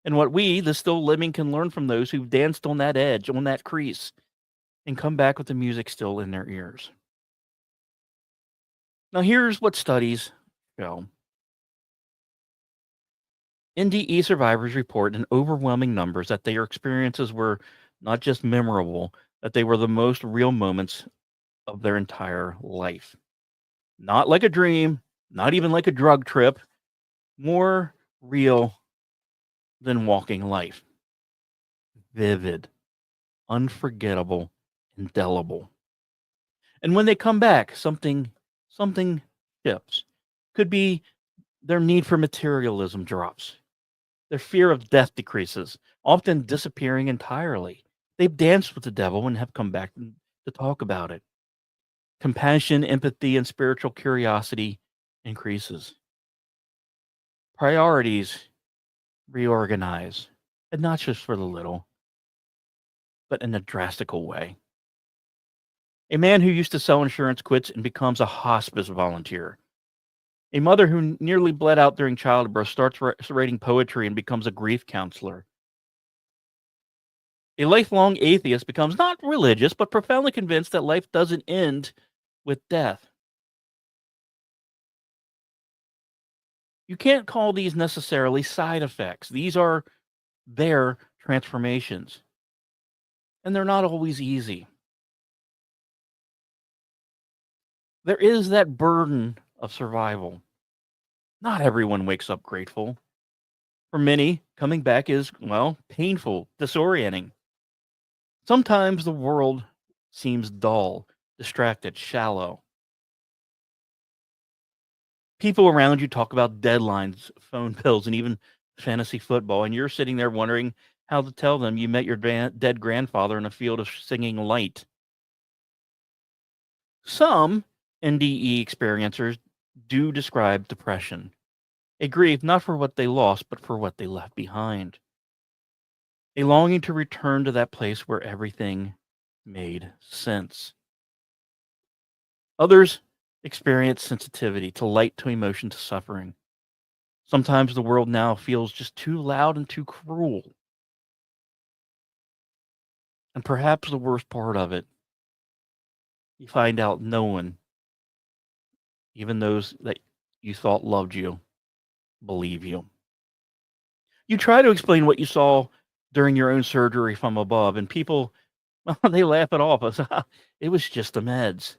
S1: and what we, the still living, can learn from those who've danced on that edge, on that crease, and come back with the music still in their ears. Now, here's what studies show. NDE survivors report in overwhelming numbers that their experiences were not just memorable, that they were the most real moments of their entire life. Not like a dream, not even like a drug trip, more real than walking life. Vivid, unforgettable, indelible. And when they come back, something shifts. Could be their need for materialism drops. Their fear of death decreases, often disappearing entirely. They've danced with the devil and have come back to talk about it. Compassion, empathy, and spiritual curiosity increases. Priorities reorganize, and not just for the little, but in a drastical way. A man who used to sell insurance quits and becomes a hospice volunteer. A mother who nearly bled out during childbirth starts writing poetry and becomes a grief counselor. A lifelong atheist becomes not religious, but profoundly convinced that life doesn't end with death. You can't call these necessarily side effects. These are their transformations, and they're not always easy. There is that burden of survival. Not everyone wakes up grateful. For many, coming back is, well, painful, disorienting. Sometimes the world seems dull, distracted, shallow. People around you talk about deadlines, phone bills, and even fantasy football, and you're sitting there wondering how to tell them you met your dead grandfather in a field of singing light. Some NDE experiencers do describe depression, a grief not for what they lost, but for what they left behind, a longing to return to that place where everything made sense. Others experience sensitivity to light, to emotion, to suffering. Sometimes the world now feels just too loud and too cruel. And perhaps the worst part of it, you find out no one Even those that you thought loved you believe you. You try to explain what you saw during your own surgery from above, and people, well, they laugh it off as it was just the meds.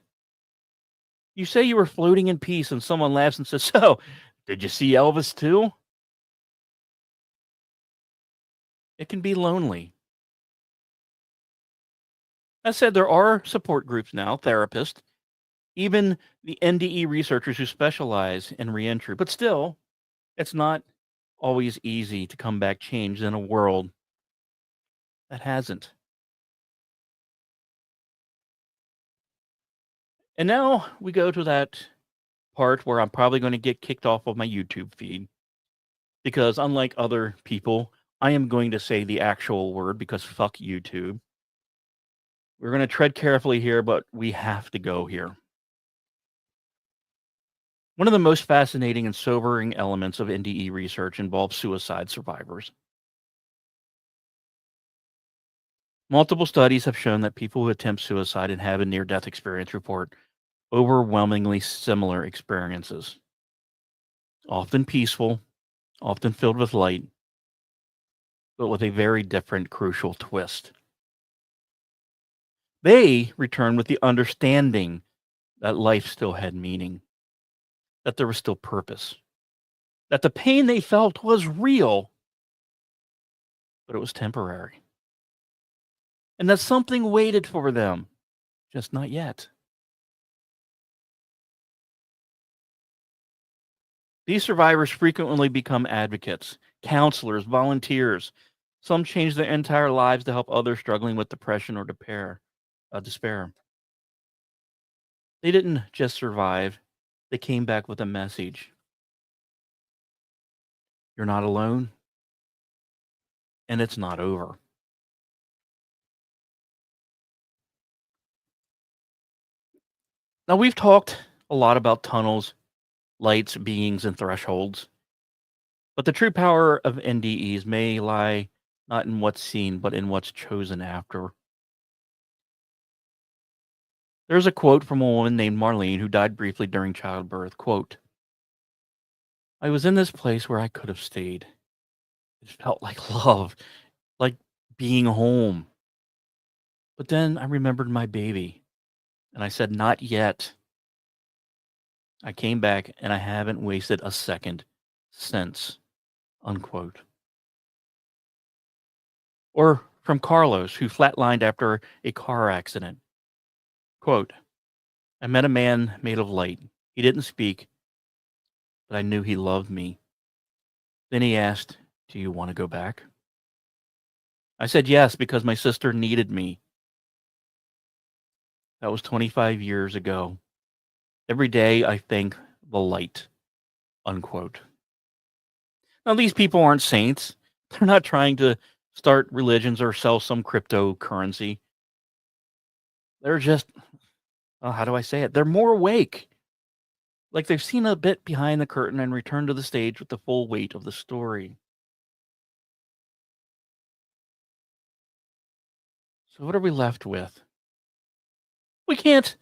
S1: You say you were floating in peace, and someone laughs and says, "So, did you see Elvis too?" It can be lonely. That said, there are support groups now, therapists, even the NDE researchers who specialize in reentry. But still, it's not always easy to come back changed in a world that hasn't. And now we go to that part where I'm probably going to get kicked off of my YouTube feed because, unlike other people, I am going to say the actual word because fuck YouTube. We're going to tread carefully here, but we have to go here. One of the most fascinating and sobering elements of NDE research involves suicide survivors. Multiple studies have shown that people who attempt suicide and have a near death experience report overwhelmingly similar experiences, often peaceful, often filled with light, but with a very different crucial twist. They return with the understanding that life still had meaning, that there was still purpose, that the pain they felt was real, but it was temporary, and that something waited for them, just not yet. These survivors frequently become advocates, counselors, volunteers. Some change their entire lives to help others struggling with depression or despair. They didn't just survive, they came back with a message. You're not alone, and it's not over. Now, we've talked a lot about tunnels, lights, beings, and thresholds, but the true power of NDEs may lie not in what's seen, but in what's chosen after. There's a quote from a woman named Marlene who died briefly during childbirth. Quote, I was in this place where I could have stayed. It felt like love, like being home. But then I remembered my baby, and I said, not yet. I came back, and I haven't wasted a second since. Unquote. Or from Carlos, who flatlined after a car accident. Quote, I met a man made of light. He didn't speak, but I knew he loved me. Then he asked, do you want to go back? I said yes, because my sister needed me. That was 25 years ago. Every day I thank the light. Unquote. Now, these people aren't saints. They're not trying to start religions or sell some cryptocurrency. They're just, oh, how do I say it? They're more awake. Like they've seen a bit behind the curtain and returned to the stage with the full weight of the story. So what are we left with? We can't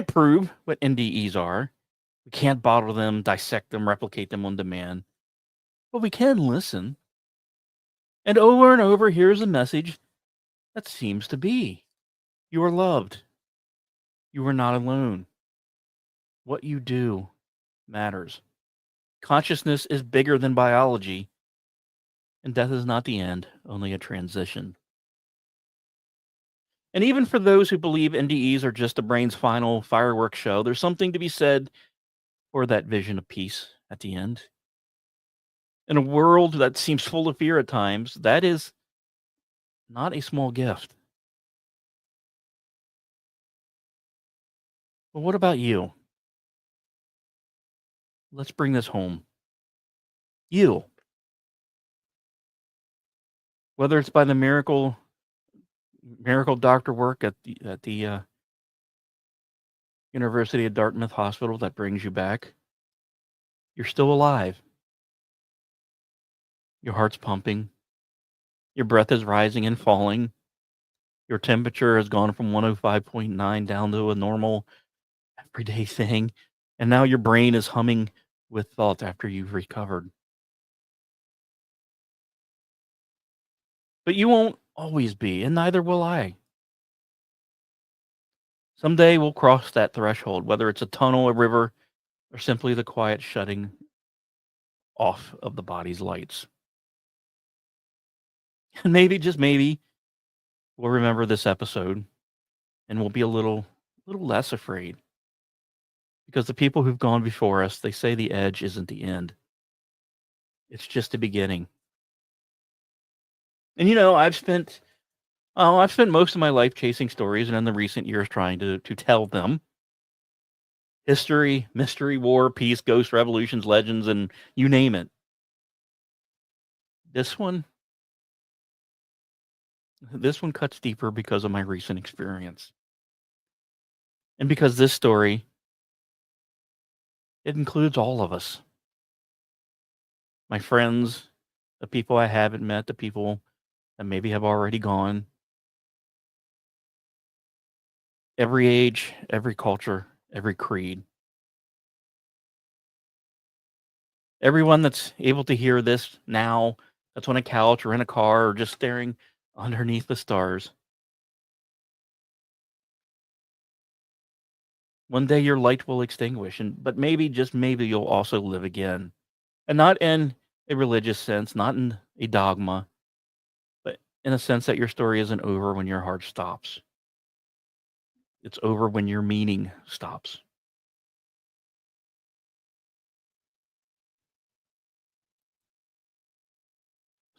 S1: prove what NDEs are. We can't bottle them, dissect them, replicate them on demand. But we can listen. And over, here's a message that seems to be. You are loved. You are not alone. What you do matters. Consciousness is bigger than biology, and death is not the end, only a transition. And even for those who believe NDEs are just the brain's final fireworks show, there's something to be said for that vision of peace at the end. In a world that seems full of fear at times, that is not a small gift. But what about you? Let's bring this home. You, whether it's by the miracle doctor work at the University of Dartmouth Hospital that brings you back, you're still alive. Your heart's pumping. Your breath is rising and falling. Your temperature has gone from 105.9 down to a normal everyday thing. And now your brain is humming with thoughts after you've recovered. But you won't always be, and neither will I. Someday we'll cross that threshold, whether it's a tunnel, a river, or simply the quiet shutting off of the body's lights. And maybe, just maybe, we'll remember this episode and we'll be a little less afraid. Because the people who've gone before us, they say the edge isn't the end. It's just the beginning. And I've spent most of my life chasing stories and in the recent years trying to tell them. History, mystery, war, peace, ghost, revolutions, legends, and you name it. This one this one cuts deeper because of my recent experience. And because this story, it includes all of us. My friends, the people I haven't met, the people that maybe have already gone. Every age, every culture, every creed. Everyone that's able to hear this now, that's on a couch or in a car or just staring underneath the stars. One day your light will extinguish, but maybe, just maybe, you'll also live again. And not in a religious sense, not in a dogma, but in a sense that your story isn't over when your heart stops. It's over when your meaning stops.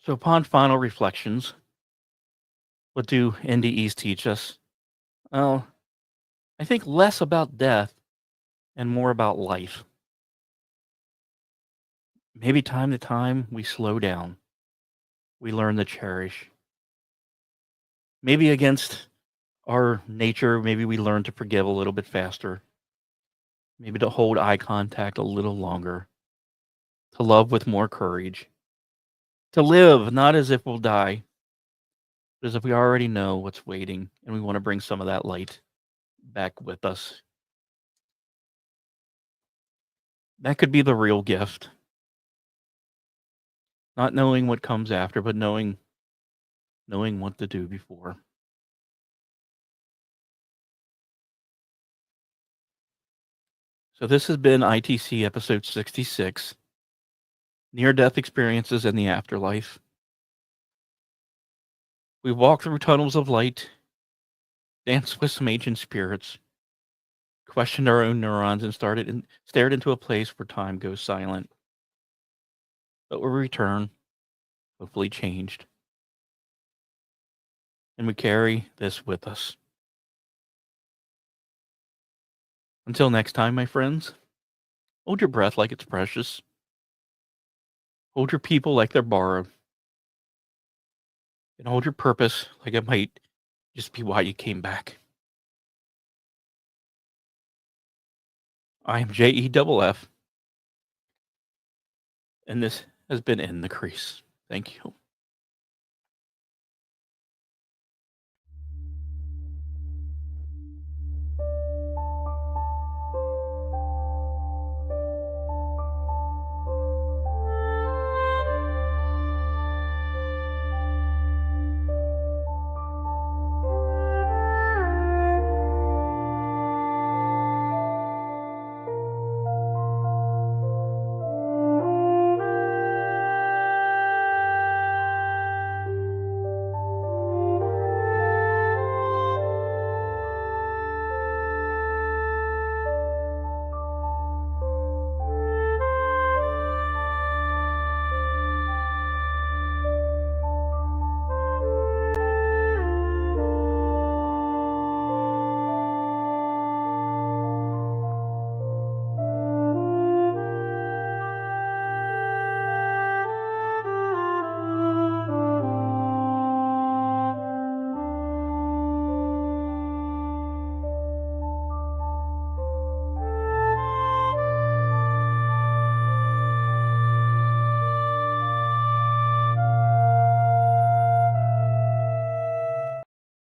S1: So upon final reflections, what do NDEs teach us? Well, I think less about death and more about life. Maybe time to time we slow down. We learn to cherish. Maybe against our nature, maybe we learn to forgive a little bit faster. Maybe to hold eye contact a little longer. To love with more courage. To live not as if we'll die, but as if we already know what's waiting and we want to bring some of that light back with us. That could be the real gift. Not knowing what comes after, but knowing what to do before. So this has been ITC episode 66, Near Death Experiences in the Afterlife. We walked through tunnels of light, danced with some ancient spirits, questioned our own neurons, and stared into a place where time goes silent. But we return, hopefully changed, and we carry this with us. Until next time, my friends, hold your breath like it's precious. Hold your people like they're borrowed. And hold your purpose like it might just be why you came back. I am JEFF, and this has been In the Crease. Thank you.